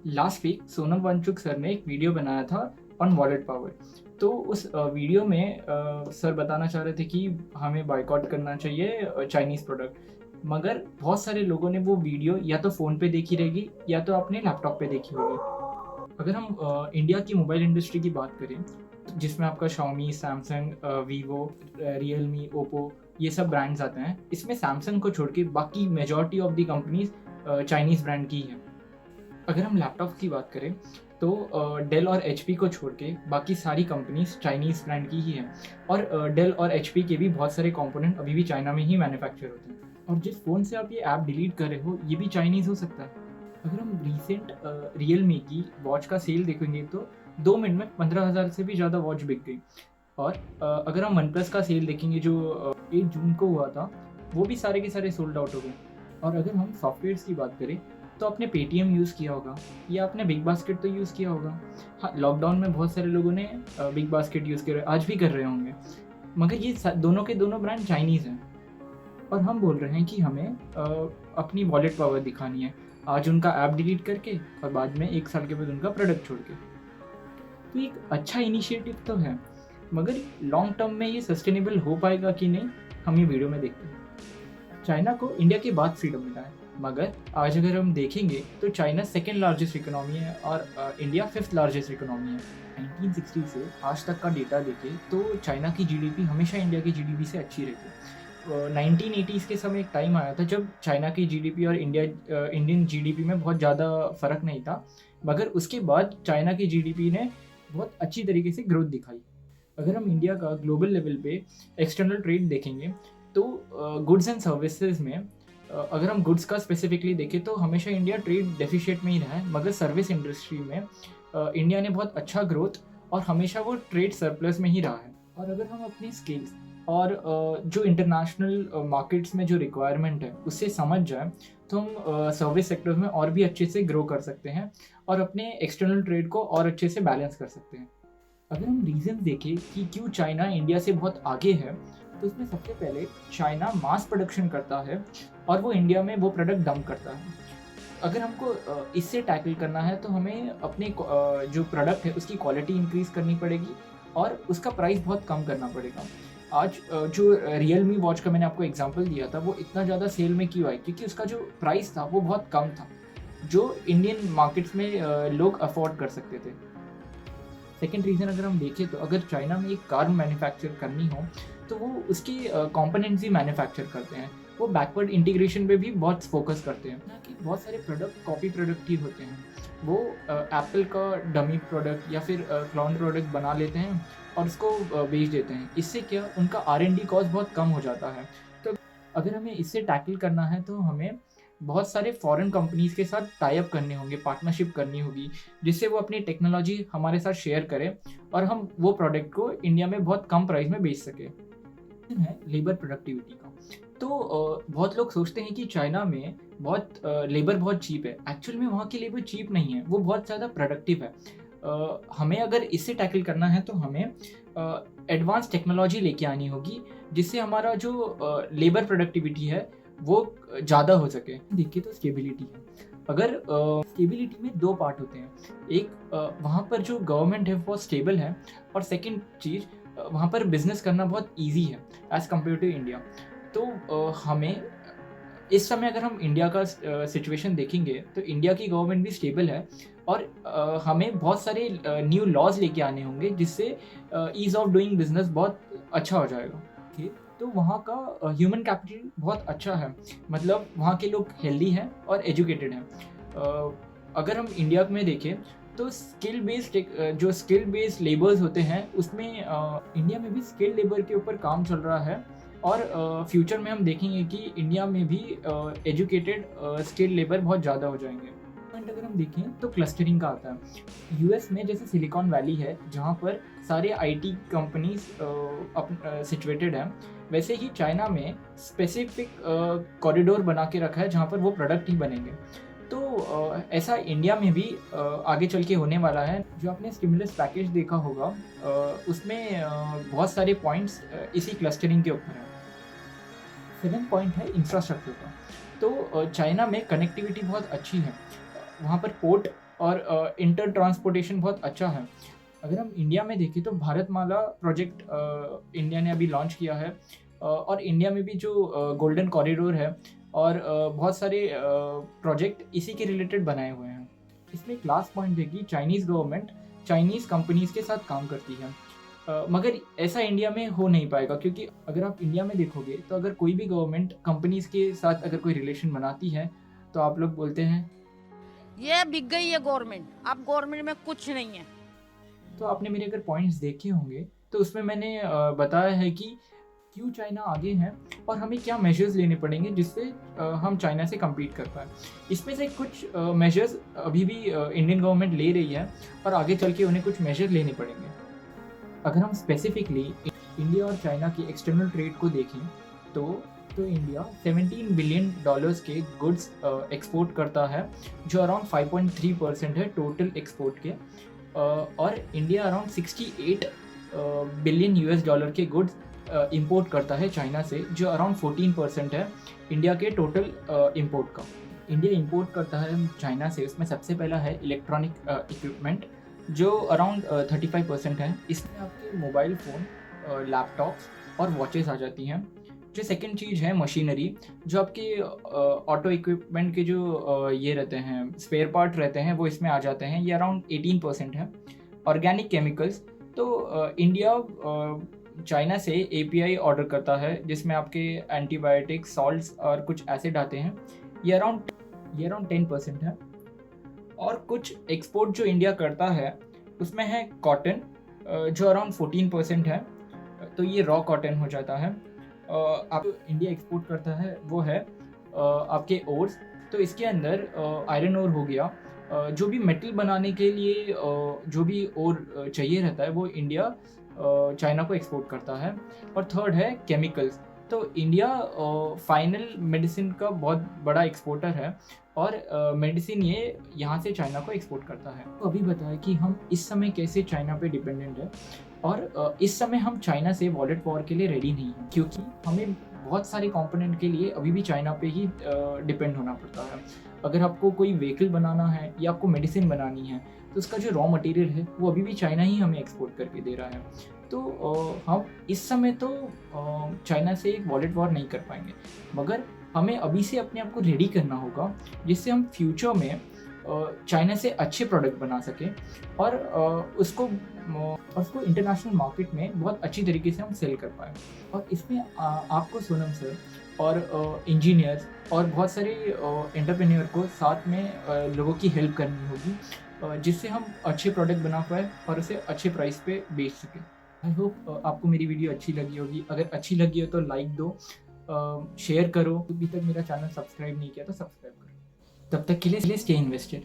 Last week Sonam Wangchuk sir ने एक video बनाया था ऑन वॉलेट पावर। तो उस वीडियो में सर बताना चाह रहे थे कि हमें बायकॉट करना चाहिए चाइनीज़ प्रोडक्ट। मगर बहुत सारे लोगों ने वो वीडियो या तो फ़ोन पे देखी रहेगी या तो अपने लैपटॉप पे देखी होगी। अगर हम इंडिया की मोबाइल इंडस्ट्री की बात करें तो जिसमें आपका Xiaomi, Samsung, Vivo, Realme, Oppo ये सब ब्रांड्स आते हैं। इसमें सैमसंग को छोड़ के बाकी majority of the companies Chinese brand की हैं। अगर हम लैपटॉप की बात करें तो डेल और एचपी को छोड़ के बाकी सारी कंपनीज चाइनीज़ ब्रांड की ही हैं। और डेल और एचपी के भी बहुत सारे कंपोनेंट अभी भी चाइना में ही मैन्युफैक्चर होते हैं। और जिस फ़ोन से आप ये ऐप डिलीट कर रहे हो ये भी चाइनीज़ हो सकता है। अगर हम रिसेंट रियलमी की वॉच का सेल देखेंगे तो 2 मिनट में 15,000 से भी ज़्यादा वॉच बिक गई। और अगर हम वन प्लस का सेल देखेंगे जो 8 जून को हुआ था, वो भी सारे के सारे सोल्ड आउट हो गए। और अगर हम सॉफ्टवेयर्स की बात करें तो आपने पेटीएम यूज़ किया होगा या आपने बिग बास्केट तो यूज़ किया होगा। हाँ, लॉकडाउन में बहुत सारे लोगों ने बिग बास्केट यूज़ किया, आज भी कर रहे होंगे। मगर ये दोनों के दोनों ब्रांड चाइनीज़ हैं। और हम बोल रहे हैं कि हमें अपनी वॉलेट पावर दिखानी है, आज उनका ऐप डिलीट करके और बाद में 1 साल के बाद उनका प्रोडक्ट छोड़ के। तो एक अच्छा इनिशिएटिव तो है, मगर लॉन्ग टर्म में ये सस्टेनेबल हो पाएगा कि नहीं, हम ये वीडियो में देखते हैं। चाइना को इंडिया के बाद फ्रीडम मिला है, मगर आज अगर हम देखेंगे तो चाइना सेकेंड लार्जेस्ट इकोनॉमी है और इंडिया फिफ्थ लार्जेस्ट इकोनॉमी है। 1960 से आज तक का डेटा देखें तो चाइना की जीडीपी हमेशा इंडिया की जीडीपी से अच्छी रहती है। 1980s के समय एक टाइम आया था जब चाइना की जीडीपी और इंडियन जीडीपी में बहुत ज़्यादा फ़र्क नहीं था, मगर उसके बाद चाइना की जीडीपी ने बहुत अच्छी तरीके से ग्रोथ दिखाई। अगर हम इंडिया का ग्लोबल लेवल पे एक्सटर्नल ट्रेड देखेंगे तो गुड्स एंड सर्विसेज में अगर हम गुड्स का स्पेसिफिकली देखें तो हमेशा इंडिया ट्रेड डेफिशिएट में ही रहा है, मगर सर्विस इंडस्ट्री में इंडिया ने बहुत अच्छा ग्रोथ और हमेशा वो ट्रेड सरप्लस में ही रहा है। और अगर हम अपनी स्किल्स और जो इंटरनेशनल मार्केट्स में जो रिक्वायरमेंट है उससे समझ जाए तो हम सर्विस सेक्टर में और भी अच्छे से ग्रो कर सकते हैं और अपने एक्सटर्नल ट्रेड को और अच्छे से बैलेंस कर सकते हैं। अगर हम रीज़न देखें कि क्यों चाइना इंडिया से बहुत आगे है तो इसमें सबसे पहले चाइना मास प्रोडक्शन करता है और वो इंडिया में वो प्रोडक्ट डंप करता है। अगर हमको इससे टैकल करना है तो हमें अपने जो प्रोडक्ट है उसकी क्वालिटी इंक्रीज़ करनी पड़ेगी और उसका प्राइस बहुत कम करना पड़ेगा। आज जो रियलमी वॉच का मैंने आपको एग्जांपल दिया था वो इतना ज़्यादा सेल में क्यों आई, क्योंकि उसका जो प्राइस था वो बहुत कम था जो इंडियन मार्केट्स में लोग अफोर्ड कर सकते थे। सेकेंड रीज़न अगर हम देखें तो अगर चाइना में एक कार मैन्युफैक्चर करनी हो तो वो उसकी कंपोनेंट्स ही मैन्युफैक्चर करते हैं। वो बैकवर्ड इंटीग्रेशन पे भी बहुत फोकस करते हैं, ना कि बहुत सारे प्रोडक्ट कॉपी प्रोडक्ट ही होते हैं। वो एप्पल का डमी प्रोडक्ट या फिर क्लोन प्रोडक्ट बना लेते हैं और उसको बेच देते हैं। इससे क्या उनका R&D कॉस्ट बहुत कम हो जाता है। तो अगर हमें इससे टैकल करना है तो हमें बहुत सारे फॉरेन कंपनीज़ के साथ टाई अप करने होंगे, पार्टनरशिप करनी होगी, जिससे वो अपनी टेक्नोलॉजी हमारे साथ शेयर करें और हम वो प्रोडक्ट को इंडिया में बहुत कम प्राइस में बेच सकें। है लेबर प्रोडक्टिविटी का। तो बहुत लोग सोचते हैं कि चाइना में बहुत लेबर बहुत चीप है। एक्चुअल में वहाँ की लेबर चीप नहीं है, वो बहुत ज़्यादा प्रोडक्टिव है। हमें अगर इससे टैकल करना है तो हमें एडवांस टेक्नोलॉजी लेके आनी होगी जिससे हमारा जो लेबर प्रोडक्टिविटी है वो ज़्यादा हो सके। देखिए तो स्टेबिलिटी है। अगर स्टेबिलिटी में 2 पार्ट होते हैं। एक वहाँ पर जो गवर्नमेंट है वो स्टेबल है और सेकंड चीज़ वहाँ पर बिज़नेस करना बहुत ईज़ी है एज़ कम्पेयर टू इंडिया। तो हमें इस समय अगर हम इंडिया का सिचुएशन देखेंगे तो इंडिया की गवर्नमेंट भी स्टेबल है और हमें बहुत सारे न्यू लॉज लेके आने होंगे जिससे ईज़ ऑफ डूइंग बिजनेस बहुत अच्छा हो जाएगा। ओके, तो वहाँ का ह्यूमन कैपिटल बहुत अच्छा है, मतलब वहाँ के लोग हेल्दी हैं और एजुकेटेड हैं। अगर हम इंडिया में देखें तो जो स्किल बेस्ड लेबर्स होते हैं उसमें इंडिया में भी स्किल लेबर के ऊपर काम चल रहा है और फ्यूचर में हम देखेंगे कि इंडिया में भी एजुकेटेड स्किल लेबर बहुत ज़्यादा हो जाएंगे। पॉइंट अगर हम देखें तो क्लस्टरिंग का आता है। यूएस में जैसे सिलिकॉन वैली है जहाँ पर सारे आईटी कंपनीज सिचुएटेड हैं, वैसे ही चाइना में स्पेसिफिक कॉरिडोर बना के रखा है जहाँ पर वो प्रोडक्ट ही बनेंगे। तो ऐसा इंडिया में भी आगे चल के होने वाला है। जो आपने स्टिमुलस पैकेज देखा होगा उसमें बहुत सारे पॉइंट्स इसी क्लस्टरिंग के ऊपर हैं। सेकंड पॉइंट है इंफ्रास्ट्रक्चर का। तो चाइना में कनेक्टिविटी बहुत अच्छी है। वहाँ पर पोर्ट और इंटर ट्रांसपोर्टेशन बहुत अच्छा है। अगर हम इंडिया में देखें तो भारतमाला प्रोजेक्ट इंडिया ने अभी लॉन्च किया है, और इंडिया में भी जो गोल्डन कॉरिडोर है और बहुत सारे प्रोजेक्ट इसी के रिलेटेड बनाए हुए हैं। इसमें क्लास पॉइंट है कि चाइनीज़ गवर्नमेंट चाइनीज़ कंपनीज़ के साथ काम करती है, मगर ऐसा इंडिया में हो नहीं पाएगा, क्योंकि अगर आप इंडिया में देखोगे तो अगर कोई भी गवर्नमेंट कंपनीज़ के साथ अगर कोई रिलेशन बनाती है तो आप लोग बोलते हैं ये बिक गई है गवर्नमेंट, अब गवर्नमेंट में कुछ नहीं है। तो आपने मेरे अगर पॉइंट्स देखे होंगे तो उसमें मैंने बताया है कि क्यों चाइना आगे है और हमें क्या मेजर्स लेने पड़ेंगे जिससे हम चाइना से कम्पीट कर पाएँ। इसमें से कुछ मेजर्स अभी भी इंडियन गवर्नमेंट ले रही है और आगे चल के उन्हें कुछ मेजर लेने पड़ेंगे। अगर हम स्पेसिफिकली इंडिया और चाइना की एक्सटर्नल ट्रेड को देखें तो इंडिया 17 बिलियन डॉलर्स के गुड्स एक्सपोर्ट करता है, जो अराउंड 5.3% है टोटल एक्सपोर्ट के, और India around 68 billion US dollar के गुड्स इंपोर्ट करता है चाइना से, जो अराउंड 14% है इंडिया के टोटल इंपोर्ट का। इंडिया इंपोर्ट करता है चाइना से, उसमें सबसे पहला है इलेक्ट्रॉनिक इक्विपमेंट जो अराउंड 35% है। इसमें आपके मोबाइल फ़ोन, लैपटॉप्स और वॉचेस आ जाती हैं। जो सेकंड चीज़ है मशीनरी, जो आपके ऑटो इक्विपमेंट के जो ये रहते हैं स्पेयर पार्ट रहते हैं वो इसमें आ जाते हैं, ये अराउंड 18% है। ऑर्गेनिक केमिकल्स, तो इंडिया चाइना से एपीआई ऑर्डर करता है जिसमें आपके एंटीबायोटिक्स, सॉल्ट्स और कुछ एसिड आते हैं, ये अराउंड 10% है। और कुछ एक्सपोर्ट जो इंडिया करता है उसमें है कॉटन, जो अराउंड 14% है, तो ये रॉ कॉटन हो जाता है। आप इंडिया एक्सपोर्ट करता है वो है आपके ओर्स, तो इसके अंदर आयरन ओर हो गया, जो भी मेटल बनाने के लिए जो भी ओर चाहिए रहता है वो इंडिया चाइना को एक्सपोर्ट करता है। और थर्ड है केमिकल्स, तो इंडिया फाइनल मेडिसिन का बहुत बड़ा एक्सपोर्टर है और मेडिसिन ये यहाँ से चाइना को एक्सपोर्ट करता है। तो अभी बताया कि हम इस समय कैसे चाइना पे डिपेंडेंट है, और इस समय हम चाइना से वॉलेट वॉर के लिए रेडी नहीं हैं, क्योंकि हमें बहुत सारे कंपोनेंट के लिए अभी भी चाइना पे ही डिपेंड होना पड़ता है। अगर आपको कोई व्हीकल बनाना है या आपको मेडिसिन बनानी है तो उसका जो रॉ मटेरियल है वो अभी भी चाइना ही हमें एक्सपोर्ट करके दे रहा है। तो हम इस समय तो चाइना से एक वॉलेट वॉर नहीं कर पाएंगे, मगर हमें अभी से अपने आप को रेडी करना होगा जिससे हम फ्यूचर में चाइना से अच्छे प्रोडक्ट बना सकें और उसको इंटरनेशनल मार्केट में बहुत अच्छी तरीके से हम सेल कर पाएँ। और इसमें आपको सोनम सर और इंजीनियर्स और बहुत सारे एंटरप्रेन्योर को साथ में लोगों की हेल्प करनी होगी, जिससे हम अच्छे प्रोडक्ट बना पाएँ और उसे अच्छे प्राइस पे बेच सकें। आई होप आपको मेरी वीडियो अच्छी लगी होगी। अगर अच्छी लगी हो तो लाइक दो, शेयर करो। अभी तक मेरा चैनल सब्सक्राइब नहीं किया तो सब्सक्राइब करो। तब तक के लिए स्टे इन्वेस्टेड।